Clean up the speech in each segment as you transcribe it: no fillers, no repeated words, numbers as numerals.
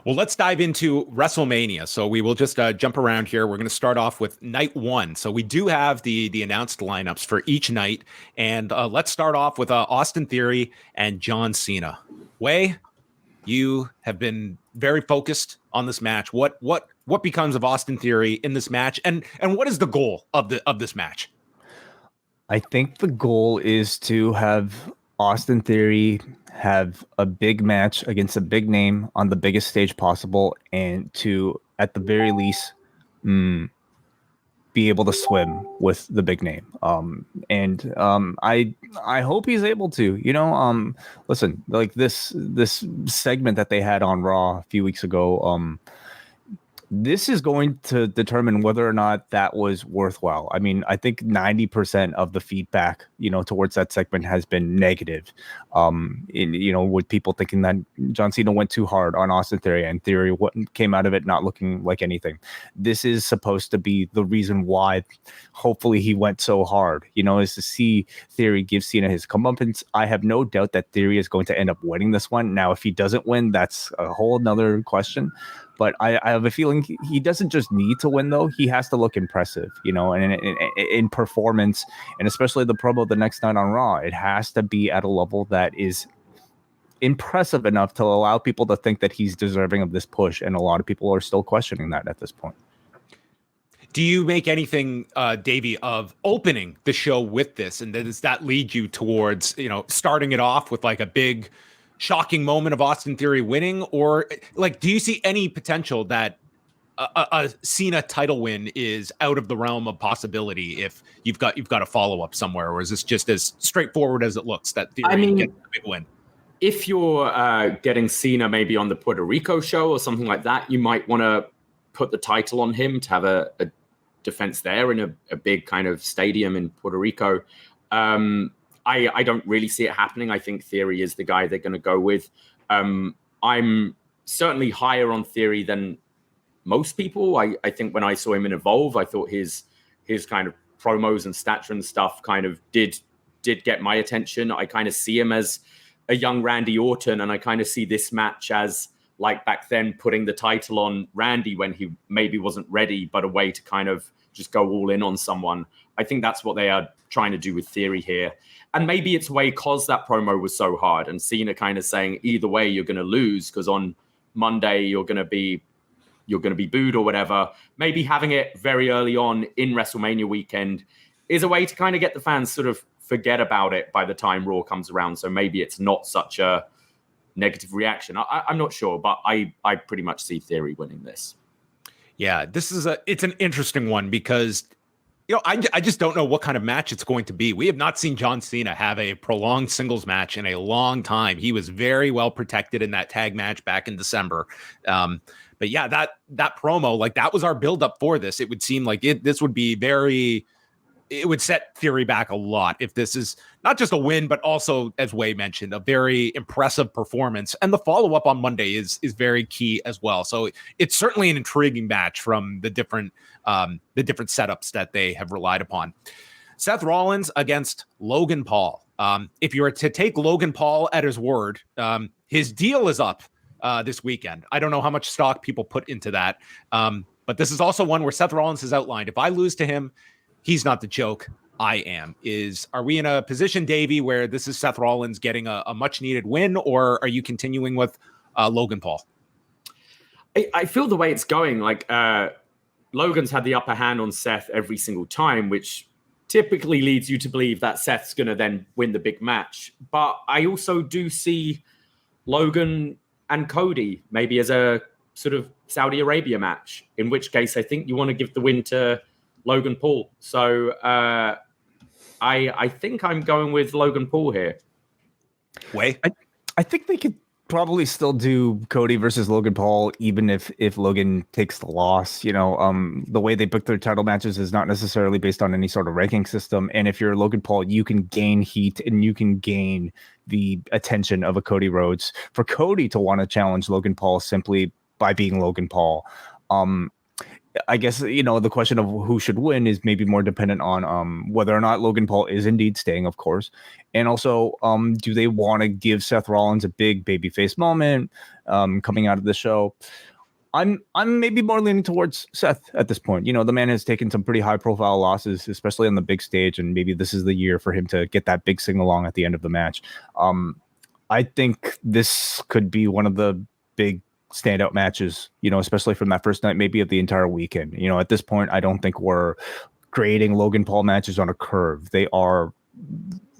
Well, let's dive into WrestleMania. So we will just jump around here. We're going to start off with night one. So we do have the announced lineups for each night. And let's start off with Austin Theory and John Cena. Way, you have been very focused on this match. What becomes of Austin Theory in this match? And what is the goal of this match? I think the goal is to have Austin Theory have a big match against a big name on the biggest stage possible, and to, at the very least, be able to swim with the big name. I hope he's able to. Listen, like this segment that they had on Raw a few weeks ago. This is going to determine whether or not that was worthwhile. I mean, I think 90% of the feedback, towards that segment has been negative. With people thinking that John Cena went too hard on Austin Theory, and Theory came out of it not looking like anything. This is supposed to be the reason why, hopefully, he went so hard. Is to see Theory give Cena his comeuppance. I have no doubt that Theory is going to end up winning this one. Now, if he doesn't win, that's a whole nother question. But I have a feeling he doesn't just need to win, though. He has to look impressive, and in performance, and especially the promo the next night on Raw. It has to be at a level that is impressive enough to allow people to think that he's deserving of this push. And a lot of people are still questioning that at this point. Do you make anything, Davie, of opening the show with this? And does that lead you towards, starting it off with like a big shocking moment of Austin Theory winning? Or like, do you see any potential that a Cena title win is out of the realm of possibility if you've got a follow-up somewhere? Or is this just as straightforward as it looks that Theory gets a big win? If you're getting Cena maybe on the Puerto Rico show or something like that, you might want to put the title on him to have a defense there in a big kind of stadium in Puerto Rico. I don't really see it happening. I think Theory is the guy they're going to go with. I'm certainly higher on Theory than most people. I think when I saw him in Evolve, I thought his kind of promos and stature and stuff kind of did get my attention. I kind of see him as a young Randy Orton, and I kind of see this match as, like back then, putting the title on Randy when he maybe wasn't ready, but a way to kind of just go all in on someone. I think that's what they are trying to do with Theory here. And maybe it's way because that promo was so hard and Cena kind of saying, either way, you're going to lose because on Monday you're going to be booed or whatever. Maybe having it very early on in WrestleMania weekend is a way to kind of get the fans sort of forget about it by the time Raw comes around. So maybe it's not such a negative reaction. I'm not sure, but I pretty much see Theory winning this. Yeah, it's an interesting one because I just don't know what kind of match it's going to be. We have not seen John Cena have a prolonged singles match in a long time. He was very well protected in that tag match back in December. But yeah, that promo, like that was our buildup for this. It would seem like this would be it would set Theory back a lot if this is not just a win, but also, as Way mentioned, a very impressive performance. And the follow-up on Monday is very key as well. So it's certainly an intriguing match from the different setups that they have relied upon. Seth Rollins against Logan Paul. If you were to take Logan Paul at his word, his deal is up this weekend. I don't know how much stock people put into that. But this is also one where Seth Rollins has outlined, if I lose to him, he's not the joke. I am. Are we in a position, Davie, where this is Seth Rollins getting a much needed win, or are you continuing with Logan Paul? I feel the way it's going, like Logan's had the upper hand on Seth every single time, which typically leads you to believe that Seth's going to then win the big match. But I also do see Logan and Cody maybe as a sort of Saudi Arabia match, in which case I think you want to give the win to Logan Paul. So I think I'm going with Logan Paul here. Way? I think they could probably still do Cody versus Logan Paul, even if Logan takes the loss. The way they book their title matches is not necessarily based on any sort of ranking system. And if you're Logan Paul, you can gain heat and you can gain the attention of a Cody Rhodes. For Cody to want to challenge Logan Paul simply by being Logan Paul, I guess, the question of who should win is maybe more dependent on whether or not Logan Paul is indeed staying, of course. And also, do they want to give Seth Rollins a big babyface moment coming out of the show? I'm maybe more leaning towards Seth at this point. The man has taken some pretty high profile losses, especially on the big stage, and maybe this is the year for him to get that big sing along at the end of the match. I think this could be one of the big standout matches, especially from that first night, maybe of the entire weekend. At this point, I don't think we're grading Logan Paul matches on a curve. They are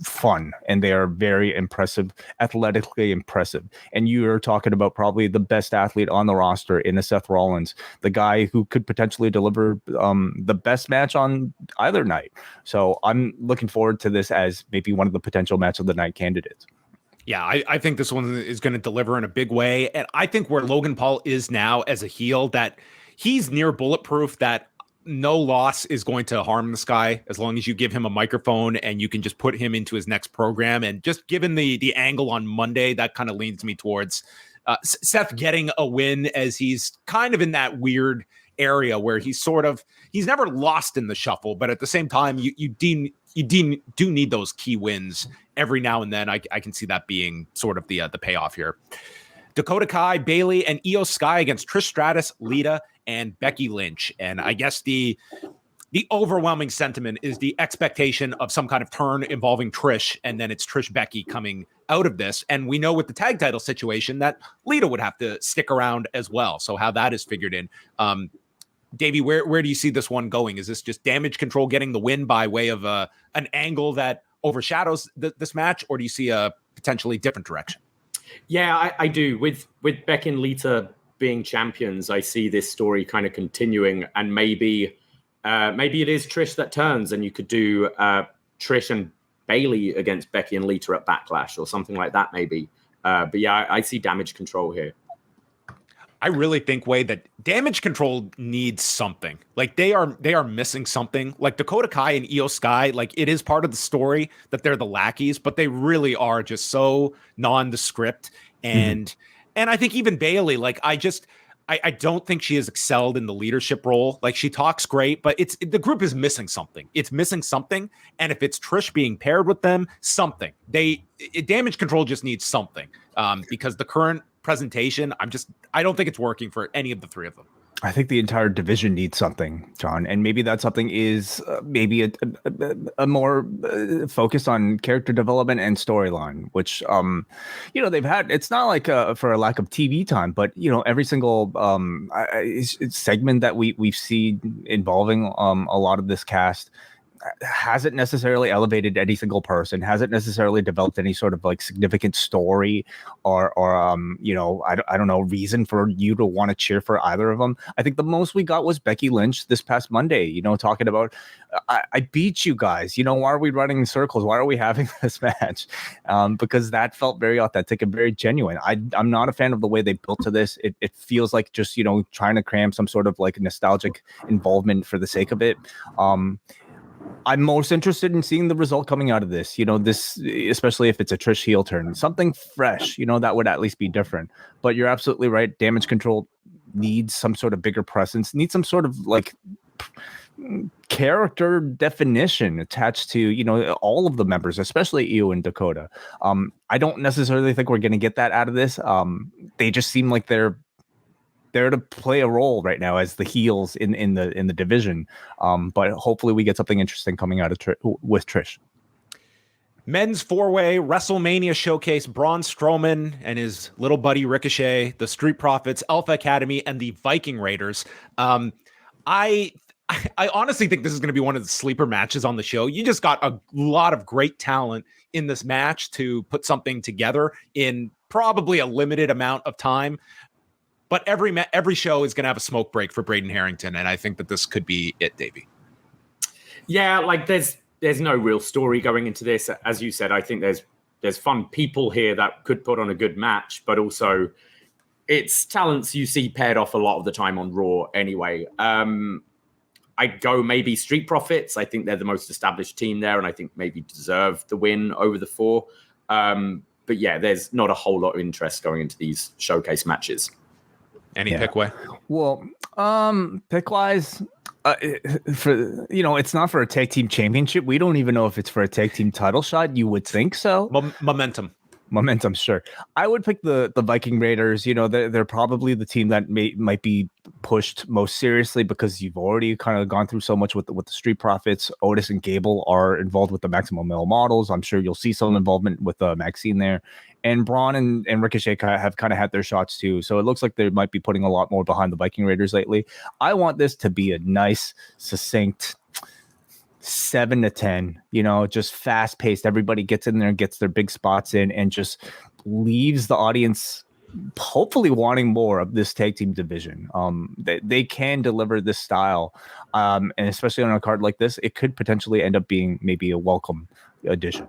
fun and they are very impressive, athletically impressive. And you're talking about probably the best athlete on the roster in a Seth Rollins, the guy who could potentially deliver the best match on either night. So I'm looking forward to this as maybe one of the potential match of the night candidates. Yeah, I think this one is going to deliver in a big way. And I think where Logan Paul is now as a heel, that he's near bulletproof, that no loss is going to harm this guy as long as you give him a microphone and you can just put him into his next program. And just given the angle on Monday, that kind of leans me towards Seth getting a win, as he's kind of in that weird area where he's never lost in the shuffle, but at the same time, you do need those key wins every now and then. I can see that being sort of the payoff here. Dakota Kai, Bayley, and Io Sky against Trish Stratus, Lita, and Becky Lynch. And I guess the overwhelming sentiment is the expectation of some kind of turn involving Trish, and then it's Trish Becky coming out of this. And we know with the tag title situation that Lita would have to stick around as well. So how that is figured in. Davie, where do you see this one going? Is this just Damage Control getting the win by way of an angle that overshadows this match, or do you see a potentially different direction? Yeah, I do. With Becky and Lita being champions, I see this story kind of continuing, and maybe it is Trish that turns, and you could do Trish and Bayley against Becky and Lita at Backlash or something like that, maybe. But yeah, I see Damage Control here. I really think, Wade, that Damage Control needs something. Like they are missing something. Like Dakota Kai and Io Sky, like it is part of the story that they're the lackeys, but they really are just so nondescript. And I think even Bayley, like I don't think she has excelled in the leadership role. Like she talks great, but the group is missing something. It's missing something. And if it's Trish being paired with them, something. Damage Control just needs something. Because the current presentation, I don't think it's working for any of the three of them. I think the entire division needs something, John, and maybe that something is maybe a more focus on character development and storyline, which they've had. It's not like for a lack of TV time, but every single segment that we've seen involving a lot of this cast hasn't necessarily elevated any single person, hasn't necessarily developed any sort of like significant story or I don't know, reason for you to want to cheer for either of them. I think the most we got was Becky Lynch this past Monday, talking about, I beat you guys, why are we running in circles? Why are we having this match? Because that felt very authentic and very genuine. I'm not a fan of the way they built to this. It feels like just, trying to cram some sort of like nostalgic involvement for the sake of it. I'm most interested in seeing the result coming out of this, this, especially if it's a Trish heel turn, something fresh, that would at least be different. But you're absolutely right. Damage Control needs some sort of bigger presence, needs some sort of like character definition attached to, all of the members, especially Io and Dakota. I don't necessarily think we're going to get that out of this. They just seem like they're there to play a role right now as the heels in the division. But hopefully we get something interesting coming out of with Trish. Men's four-way WrestleMania showcase: Braun Strowman and his little buddy Ricochet, the Street Profits, Alpha Academy, and the Viking Raiders. I honestly think this is going to be one of the sleeper matches on the show. You just got a lot of great talent in this match to put something together in probably a limited amount of time. But every show is going to have a smoke break for Braden Harrington, and I think that this could be it, Davie. Yeah, like there's no real story going into this. As you said, I think there's fun people here that could put on a good match, but also it's talents you see paired off a lot of the time on Raw anyway. I'd go maybe Street Profits. I think they're the most established team there, and I think maybe deserve the win over the four. But yeah, there's not a whole lot of interest going into these showcase matches. Any pick way? Well, Pick wise, for it's not for a tag team championship. We don't even know if it's for a tag team title shot. You would think so. Momentum, sure. I would pick the Viking Raiders. They're probably the team that might be pushed most seriously because you've already kind of gone through so much with the Street Profits. Otis and Gable are involved with the Maximum Male Models. I'm sure you'll see some involvement with Maxine there. And Braun and Ricochet have kind of had their shots too. So it looks like they might be putting a lot more behind the Viking Raiders lately. I want this to be a nice, succinct 7-10, just fast paced. Everybody gets in there and gets their big spots in and just leaves the audience hopefully wanting more of this tag team division. They can deliver this style. And especially on a card like this, it could potentially end up being maybe a welcome addition.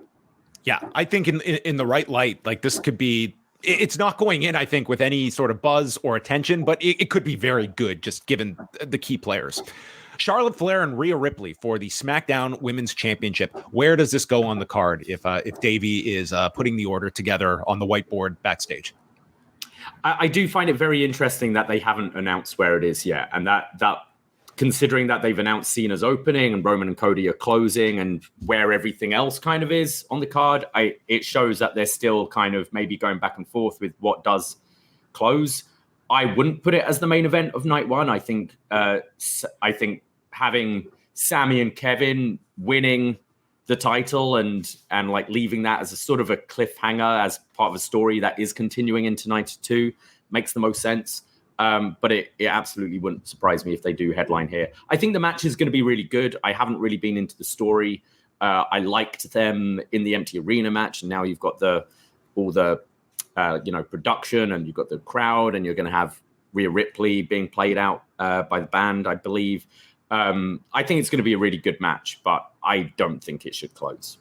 Yeah, I think in the right light, like this could be, it's not going in, I think, with any sort of buzz or attention, but it could be very good just given the key players. Charlotte Flair and Rhea Ripley for the SmackDown Women's Championship. Where does this go on the card if Davie is putting the order together on the whiteboard backstage? I do find it very interesting that they haven't announced where it is yet, and that considering that they've announced Cena's opening and Roman and Cody are closing and where everything else kind of is on the card, it shows that they're still kind of maybe going back and forth with what does close. I wouldn't put it as the main event of night one. I think having Sami and Kevin winning the title and like leaving that as a sort of a cliffhanger as part of a story that is continuing into night two makes the most sense. But it absolutely wouldn't surprise me if they do headline here. I think the match is going to be really good. I haven't really been into the story. I liked them in the empty arena match, and now you've got all the production, and you've got the crowd, and you're going to have Rhea Ripley being played out by the band, I believe. I think it's going to be a really good match, but I don't think it should close.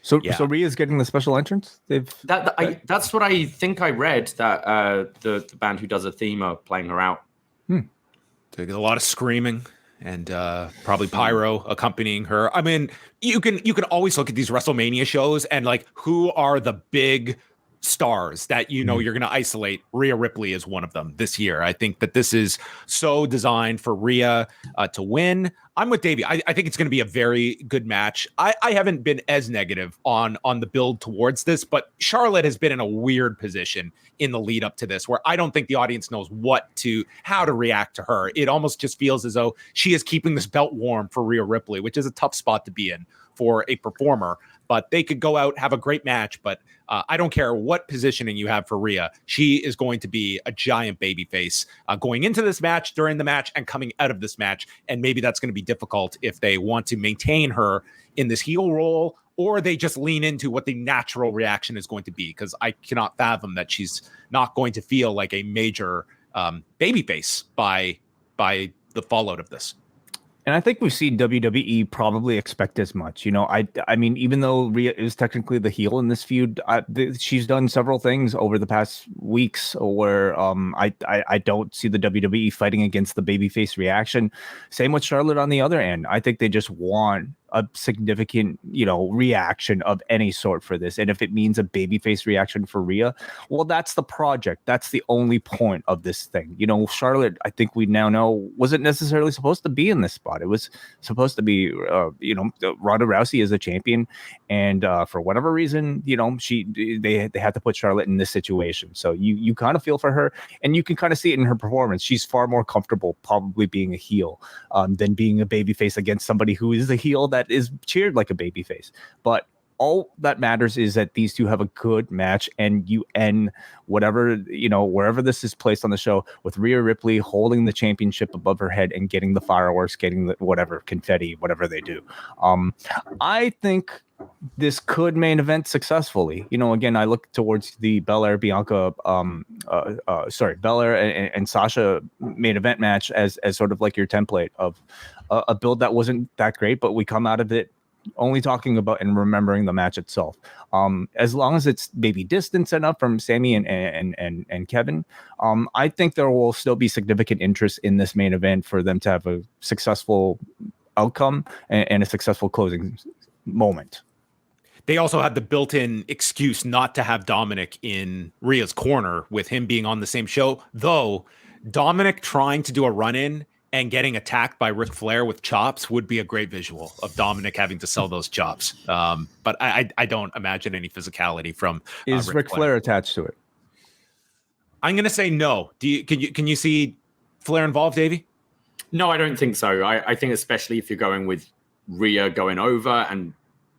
So Rhea's getting the special entrance? That's what I think I read, that the band who does a theme are playing her out. There's a lot of screaming and probably pyro accompanying her. I mean, you can always look at these WrestleMania shows and like, who are the big stars that you're going to isolate? Rhea Ripley is one of them this year. I think that this is so designed for Rhea to win. I'm with Davie. I think it's going to be a very good match. I haven't been as negative on the build towards this, but Charlotte has been in a weird position in the lead up to this where I don't think the audience knows how to react to her. It almost just feels as though she is keeping this belt warm for Rhea Ripley, which is a tough spot to be in for a performer. But they could go out, have a great match, but I don't care what positioning you have for Rhea. She is going to be a giant babyface going into this match, during the match, and coming out of this match. And maybe that's going to be difficult if they want to maintain her in this heel role, or they just lean into what the natural reaction is going to be, because I cannot fathom that she's not going to feel like a major babyface by the fallout of this. And I think we've seen WWE probably expect as much. I mean, even though Rhea is technically the heel in this feud, she's done several things over the past weeks where I don't see the WWE fighting against the babyface reaction. Same with Charlotte on the other end. I think they just want a significant, reaction of any sort for this. And if it means a babyface reaction for Rhea, well, that's the project. That's the only point of this thing. Charlotte, I think we now know, wasn't necessarily supposed to be in this spot. It was supposed to be, Ronda Rousey is a champion. And for whatever reason, they had to put Charlotte in this situation. So you kind of feel for her, and you can kind of see it in her performance. She's far more comfortable probably being a heel than being a babyface against somebody who is a heel that is cheered like a babyface. But all that matters is that these two have a good match, and you end whatever, wherever this is placed on the show, with Rhea Ripley holding the championship above her head and getting the fireworks, getting the whatever confetti, whatever they do. I think this could main event successfully. Again, I look towards the Belair and Sasha main event match as sort of like your template of a build that wasn't that great, but we come out of it only talking about and remembering the match itself. As long as it's maybe distance enough from Sami and Kevin, I think there will still be significant interest in this main event for them to have a successful outcome and a successful closing moment. They also had the built-in excuse not to have Dominik in Rhea's corner with him being on the same show, though Dominik trying to do a run-in and getting attacked by Ric Flair with chops would be a great visual of Dominik having to sell those chops. But I don't imagine any physicality from Is Ric Flair attached to it? I'm going to say no. Can you see Flair involved, Davie? No, I don't think so. I think especially if you're going with Rhea going over and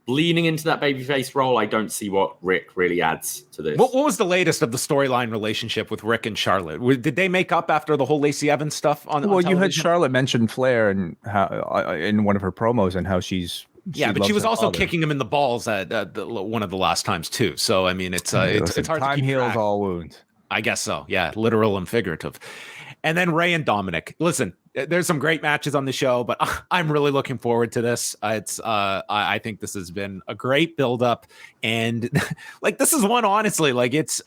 leaning into that babyface role, I don't see what Rick really adds to this. What was the latest of the storyline relationship with Rick and Charlotte? Did they make up after the whole Lacey Evans stuff on Well, on you had Charlotte mention Flair and how in one of her promos and how but she was also kicking him in the balls at one of the last times too. So I mean, it's hard to keep heals track. All wounds. I guess so. Yeah, literal and figurative. And then Rey and Dominik. Listen, there's some great matches on the show, but I'm really looking forward to this. I think this has been a great buildup, and like this is one honestly, like it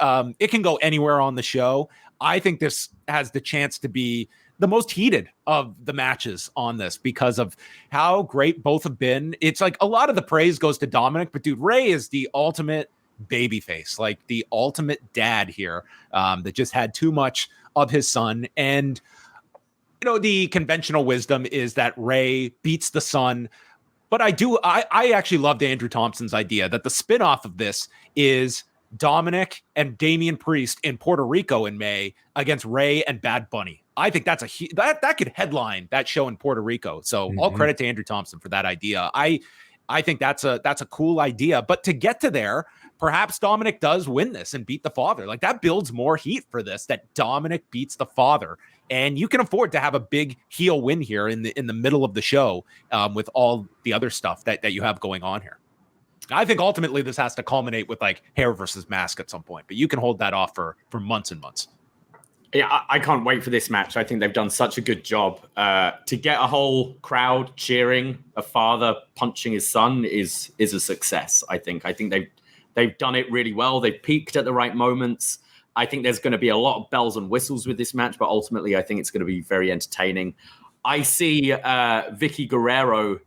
can go anywhere on the show. I think this has the chance to be the most heated of the matches on this because of how great both have been. It's like a lot of the praise goes to Dominik, but dude, Rey is the ultimate babyface, like the ultimate dad here, that just had too much of his son. And you know, the conventional wisdom is that Rey beats the son, but I actually loved Andrew Thompson's idea that the spinoff of this is Dominik and Damian Priest in Puerto Rico in May against Rey and Bad Bunny. I think that's that could headline that show in Puerto Rico. So all credit to Andrew Thompson for that idea. I think that's a cool idea, but to get to there, perhaps Dominik does win this and beat the father. Like that builds more heat for this, that Dominik beats the father. And you can afford to have a big heel win here in the middle of the show, with all the other stuff that you have going on here. I think ultimately this has to culminate with like hair versus mask at some point, but you can hold that off for months and months. Yeah, I can't wait for this match. I think they've done such a good job. To get a whole crowd cheering a father punching his son is a success. I think they've done it really well. They've peaked at the right moments. I think there's going to be a lot of bells and whistles with this match, but ultimately I think it's going to be very entertaining. I see Vicky Guerrero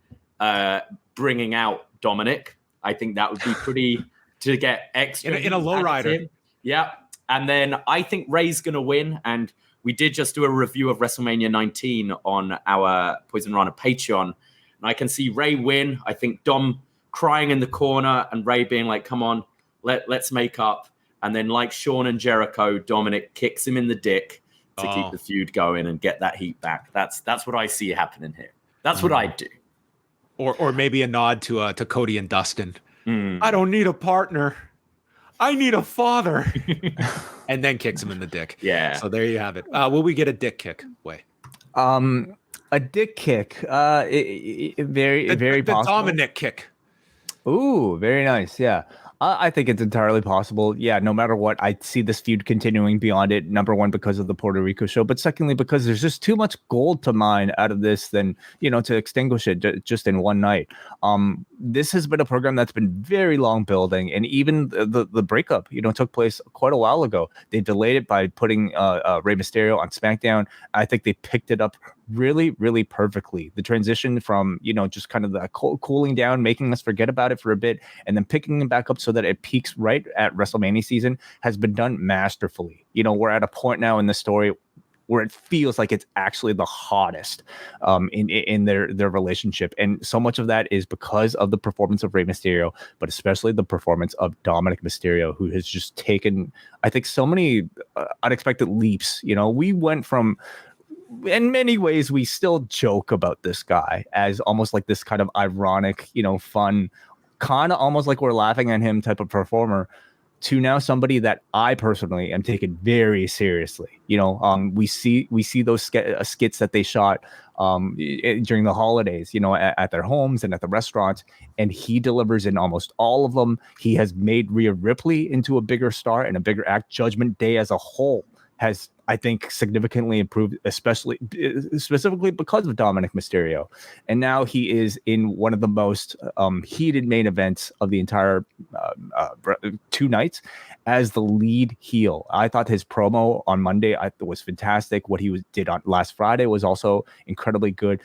bringing out Dominik. I think that would be pretty to get extra in a lowrider. Yeah. And then I think Rey's going to win. And we did just do a review of WrestleMania 19 on our Poison Rana Patreon. And I can see Rey win. I think Dom crying in the corner and Rey being like, come on, let's make up. And then like Shawn and Jericho, Dominik kicks him in the dick to keep the feud going and get that heat back. That's what I see happening here. That's what I do. Or maybe a nod to Cody and Dustin. I don't need a partner. I need a father. And then kicks him in the dick. Yeah. So there you have it. Will we get a dick kick? Wait. A dick kick. Very possible. The Dominik kick. Ooh, very nice. Yeah. I think it's entirely possible. Yeah, no matter what, I see this feud continuing beyond it. Number one, because of the Puerto Rico show, but secondly, because there's just too much gold to mine out of this than, to extinguish it just in one night. This has been a program that's been very long building, and even the breakup, took place quite a while ago. They delayed it by putting Rey Mysterio on SmackDown. I think they picked it up really, really perfectly. The transition from, just kind of the cooling down, making us forget about it for a bit, and then picking it back up so that it peaks right at WrestleMania season has been done masterfully. We're at a point now in the story where it feels like it's actually the hottest in their relationship. And so much of that is because of the performance of Rey Mysterio, but especially the performance of Dominik Mysterio, who has just taken, I think, so many unexpected leaps. We went from, in many ways, we still joke about this guy as almost like this kind of ironic, fun, kind of almost like we're laughing at him type of performer, to now somebody that I personally am taking very seriously. We see those skits that they shot during the holidays, at their homes and at the restaurants, and he delivers in almost all of them. He has made Rhea Ripley into a bigger star and a bigger act. Judgment Day as a whole has, I think, significantly improved, specifically because of Dominik Mysterio. And now he is in one of the most heated main events of the entire 2 nights as the lead heel. I thought his promo on Monday was fantastic. What he did on last Friday was also incredibly good.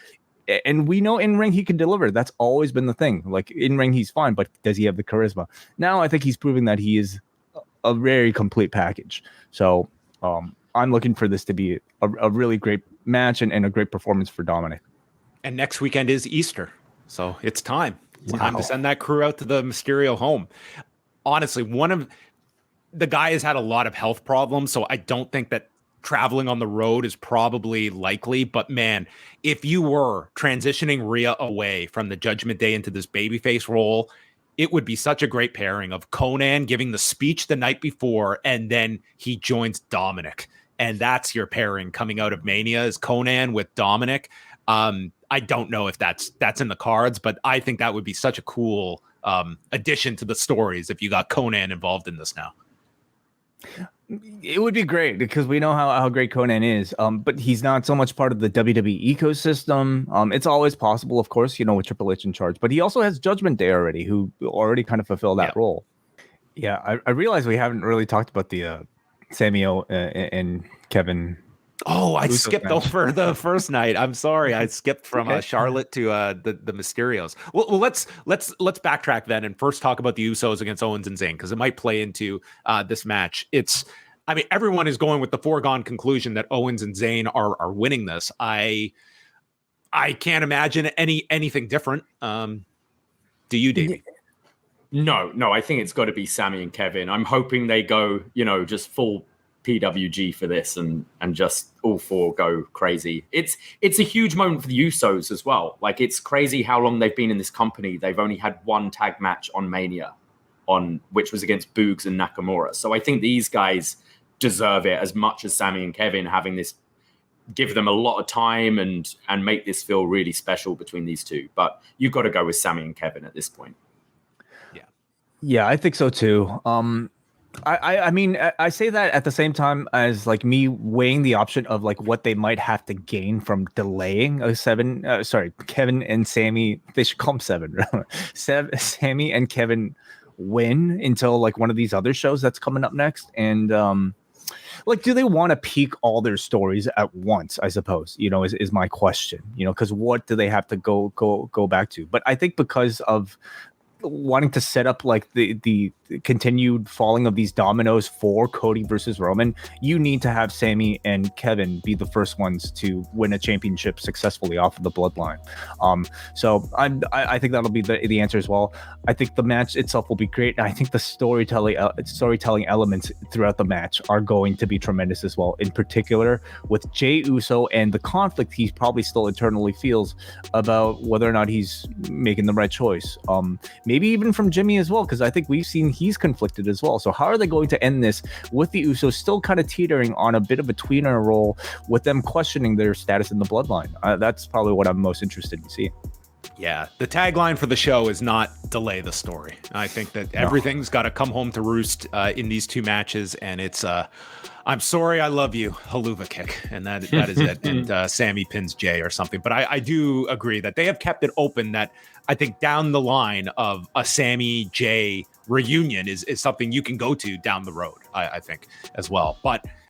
And we know in ring he can deliver. That's always been the thing. Like in ring he's fine, but does he have the charisma? Now I think he's proving that he is a very complete package. So I'm looking for this to be a really great match and a great performance for Dominik. And next weekend is Easter. So it's time. It's time to send that crew out to the Mysterio home. Honestly, the guy has had a lot of health problems, so I don't think that traveling on the road is probably likely. But man, if you were transitioning Rhea away from the Judgment Day into this babyface role, it would be such a great pairing of Conan giving the speech the night before, and then he joins Dominik. And that's your pairing coming out of Mania is Conan with Dominik. I don't know if that's in the cards, but I think that would be such a cool addition to the stories if you got Conan involved in this now. It would be great because we know how great Conan is, but he's not so much part of the WWE ecosystem. It's always possible, of course, with Triple H in charge, but he also has Judgment Day already, who already kind of fulfill that role. Yeah, I realize we haven't really talked about the Sami and Kevin. Oh, I skipped over the first night. I'm sorry. I skipped from Charlotte to the Mysterios. Well, let's backtrack then and first talk about the Usos against Owens and Zayn, because it might play into this match. Everyone is going with the foregone conclusion that Owens and Zayn are winning this. I can't imagine anything different. Do you, Davie? No, I think it's got to be Sami and Kevin. I'm hoping they go, just full PWG for this and just all four go crazy. It's a huge moment for the Usos as well. Like, it's crazy how long they've been in this company. They've only had one tag match on Mania, which was against Boogs and Nakamura. So I think these guys deserve it as much as Sami and Kevin, having this give them a lot of time and make this feel really special between these two. But you've got to go with Sami and Kevin at this point. Yeah, I think so too. I mean, I say that at the same time as like me weighing the option of like what they might have to gain from delaying Kevin and Sami. They should call them seven. Sami and Kevin win until like one of these other shows that's coming up next. And do they want to peak all their stories at once? I suppose, is my question, because what do they have to go back to? But I think because of wanting to set up like the continued falling of these dominoes for Cody versus Roman, you need to have Sami and Kevin be the first ones to win a championship successfully off of the bloodline. So I think that'll be the answer as well. I think the match itself will be great. And I think the storytelling elements throughout the match are going to be tremendous as well. In particular with Jey Uso and the conflict he probably still internally feels about whether or not he's making the right choice. Maybe even from Jimmy as well, because I think we've seen he's conflicted as well. So how are they going to end this with the Usos still kind of teetering on a bit of a tweener role with them questioning their status in the bloodline? That's probably what I'm most interested in seeing. Yeah, the tagline for the show is not delay the story. I think that everything's got to come home to roost in these two matches, and it's I'm sorry, I love you, haluva kick, and that is it. And Sami pins Jey or something. But I do agree that they have kept it open that I think down the line of a Sami Jey reunion is something you can go to down the road, I think, as well. But